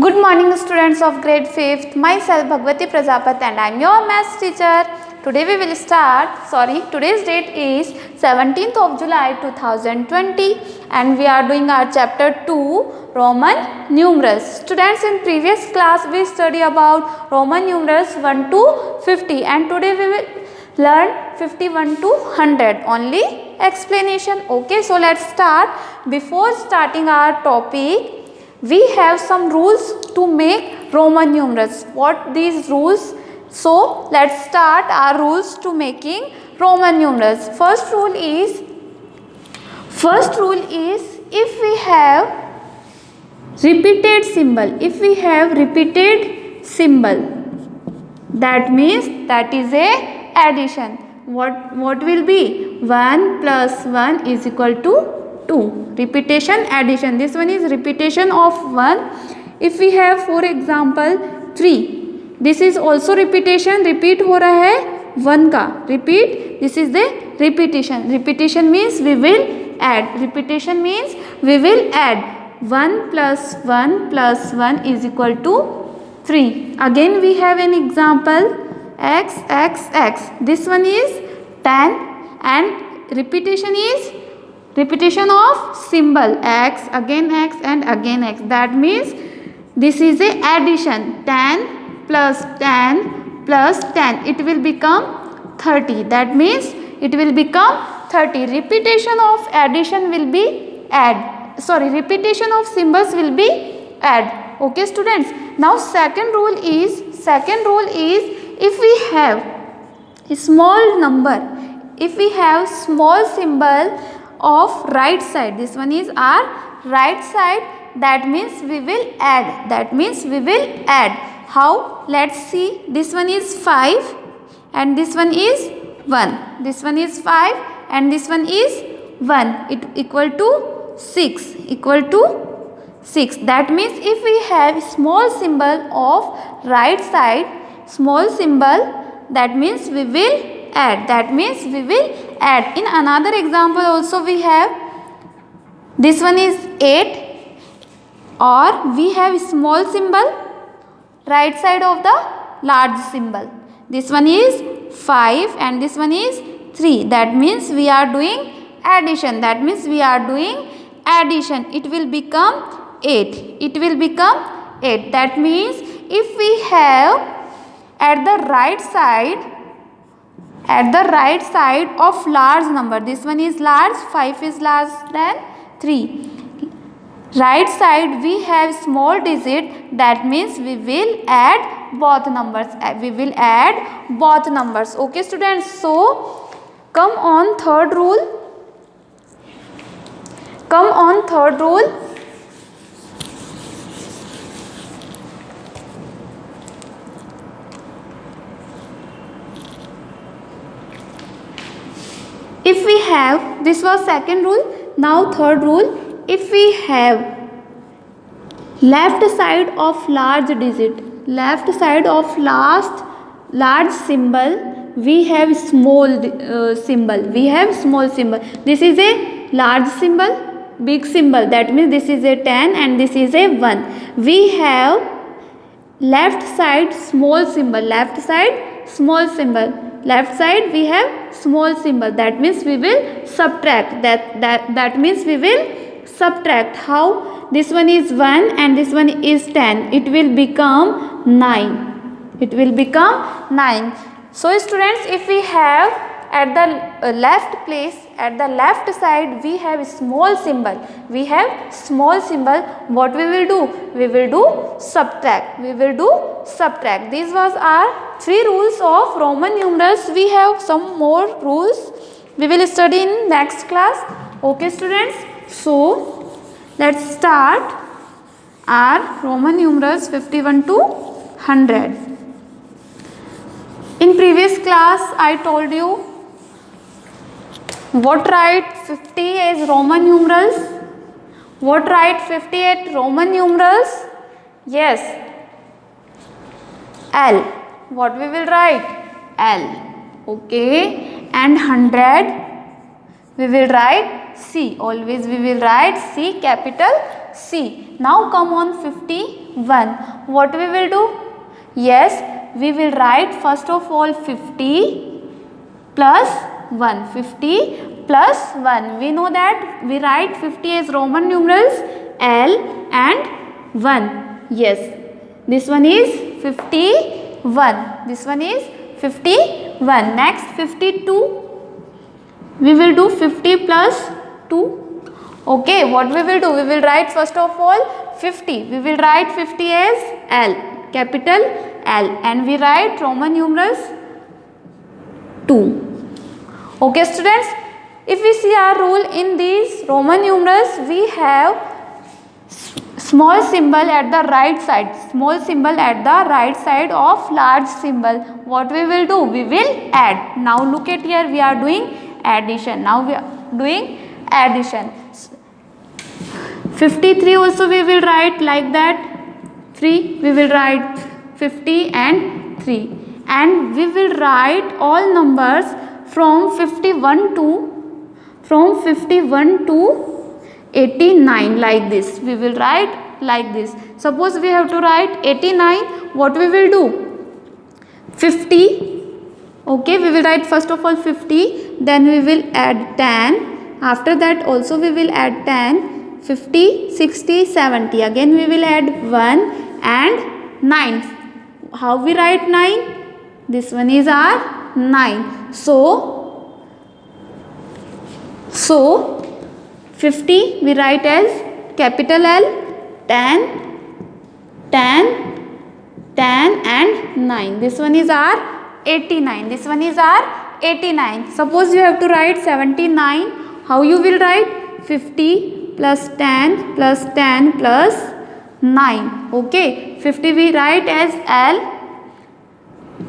Good morning students of grade 5th. Myself Bhagwati Prajapat and I am your maths teacher. Today's date is 17th of July 2020 and we are doing our chapter 2 Roman numerals. Students, in previous class we study about Roman numerals 1 to 50 and today we will learn 51 to 100 only explanation. Okay, so let's start. Before starting our topic, we have some rules to make Roman numerals. What these rules? So let's start our rules to making Roman numerals. First rule is if we have repeated symbol, that means that is a addition. What will be? 1 plus 1 is equal to 2. Repetition, addition. This one is repetition of 1. If we have for example 3, this is also repetition. Repeat हो रहा है 1 का. Repeat. This is the repetition. Repetition means we will add. Repetition means we will add. 1 plus 1 plus 1 is equal to 3. Again we have an example x. This one is 10 and repetition is repetition of symbol x, again x and again x. That means this is a addition. 10 plus 10 plus 10. It will become 30. That means it will become 30. Repetition of addition will be add. Repetition of symbols will be add. Okay students. Now second rule is if we have a small number, if we have small symbol of right side, this one is our right side, that means we will add. How? Let's see. This one is 5 and this one is 1. This one is 5 and this one is 1. It equal to 6. That means if we have small symbol of right side, small symbol, that means we will add. In another example also we have, this one is 8 or we have small symbol right side of the large symbol. This one is 5 and this one is 3. That means we are doing addition. It will become 8. That means if we have at the right side of large number, this one is large, 5 is large than 3. Right side we have small digit, that means we will add both numbers. Okay students, so come on third rule. If we have, this was second rule, now third rule, if we have left side of large digit, left side of large symbol, we have small symbol. This is a large symbol, big symbol, that means this is a 10 and this is a 1. We have left side small symbol, left side we have small symbol, that means we will subtract. That means we will subtract. How? This one is 1 and this one is 10. It will become 9. So students, if we have at the left place, at the left side we have small symbol, what we will do? We will do subtract. These was our 3 rules of Roman numerals. We have some more rules we will study in next class. Okay students, so let's start our Roman numerals 51 to 100. In previous class I told you what write 50 as Roman numerals, what write 58 Roman numerals. Yes, L. What we will write? L. Okay, and 100 we will write C. Always we will write C, capital C. Now come on 51. What we will do? Yes, we will write first of all 50 plus 1. 50 plus 1. We know that we write 50 as Roman numerals L and 1. Yes, this one is 51. This one is 51. Next 52. We will do 50 plus 2. Okay, what we will do? We will write first of all 50. We will write 50 as L, capital L, and we write Roman numerals 2. Okay students, if we see our rule in these Roman numerals, we have small symbol at the right side, small symbol at the right side of large symbol. What we will do? We will add. Now look at here, we are doing addition. Now we are doing addition. 53 also we will write like that. 3 we will write 50 and 3, and we will write all numbers from 51 to 89 like this. We will write like this. Suppose we have to write 89. What we will do? 50. Okay, we will write first of all 50. Then we will add 10. After that also we will add 10. 50, 60, 70. Again we will add 1 and 9. How we write 9? This one is our 9. So 50 we write as capital L, 10 and 9. This one is our 89. This one is our 89. Suppose you have to write 79. How you will write? 50 plus 10 plus 10 plus 9. Okay, 50 we write as L,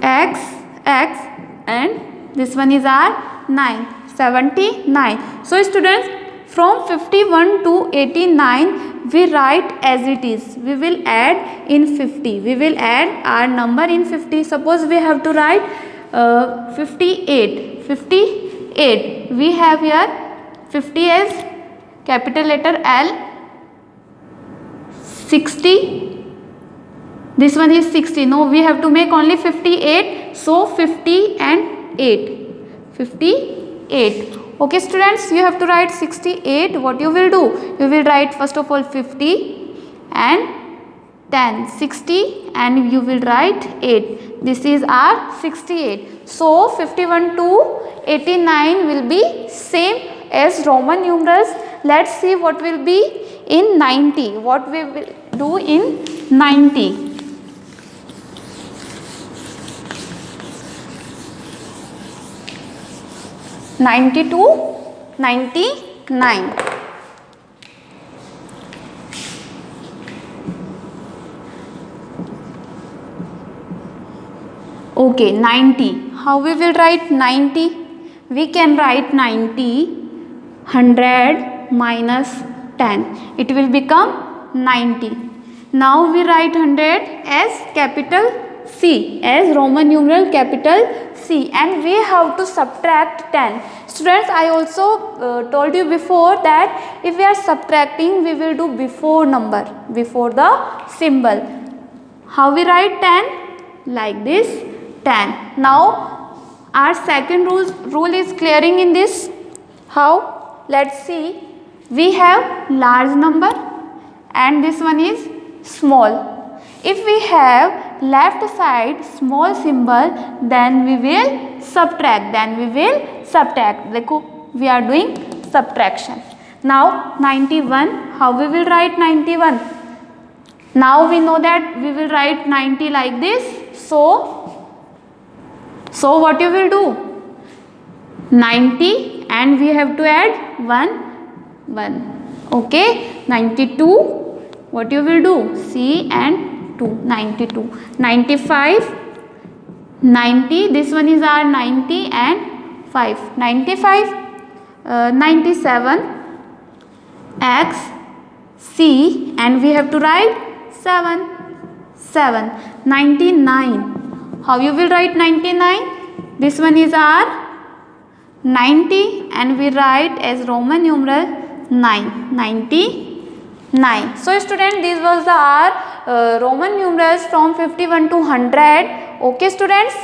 X, and this one is our 9. 79. So students, from 51 to 89 we write as it is. We will add in 50. We will add our number in 50. Suppose we have to write 58. 58. We have here 50 as capital letter L. 60. This one is 60. No, we have to make only 58. So 50 and 8. 58. Okay students, you have to write 68. What you will do? You will write first of all 50 and 10. 60 and you will write 8. This is our 68. So 51 to 89 will be same as Roman numerals. Let's see what will be in 90. What we will do in 90. 90 to 99. Okay, 90. How we will write 90? We can write 90, 100 minus 10. It will become 90. Now we write 100 as capital C, as Roman numeral capital C, and we have to subtract 10. Students, I also told you before that if we are subtracting, we will do before number, before the symbol. How we write 10? Like this, 10. Now our second rule is clearing in this. How? Let's see. We have large number and this one is small. If we have left side small symbol, then we will subtract. Dekho, we are doing subtraction. Now 91. How we will write 91? Now we know that we will write 90 like this. So what you will do? 90 and we have to add 1. Okay. 92. What you will do? C and 2. 92. 95. 90. This one is our 90 and 5. 95. 97. X. C and we have to write 7. 99. How you will write 99? This one is our 90 and we write as Roman numeral 9. 90. 9. So student, this was the our Roman numerals from 51 to 100. Okay students.